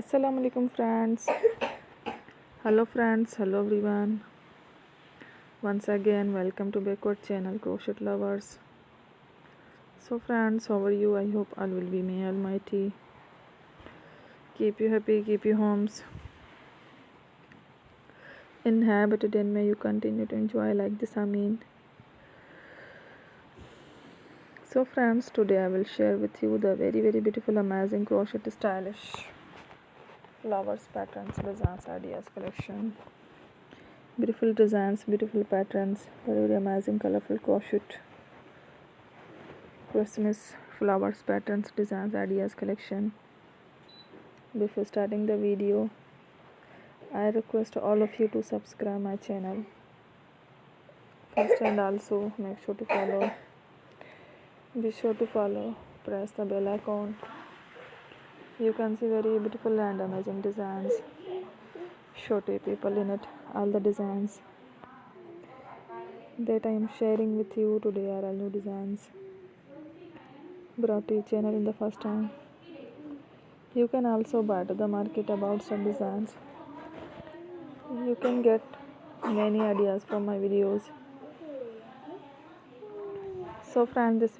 Assalamu alaikum friends. Hello friends, hello everyone. Once again welcome to backward channel Crochet Lovers. So friends, how are you? I hope all will be may almighty. Keep you happy, keep you homes inhabited, and may you continue to enjoy like this. So friends, today I will share with you the very beautiful amazing crochet stylish flowers patterns designs ideas collection. Beautiful designs, beautiful patterns, very amazing colorful crochet Christmas flowers patterns designs ideas collection. Before starting the video, I request all of you to subscribe my channel first, and also be sure to follow, press the bell icon. You can see very beautiful and amazing designs, show to people in it. All the designs that I am sharing with you today are all new designs brought to your channel in the first time. You can also buy to the market about some designs. You can get many ideas from my videos. So friend, this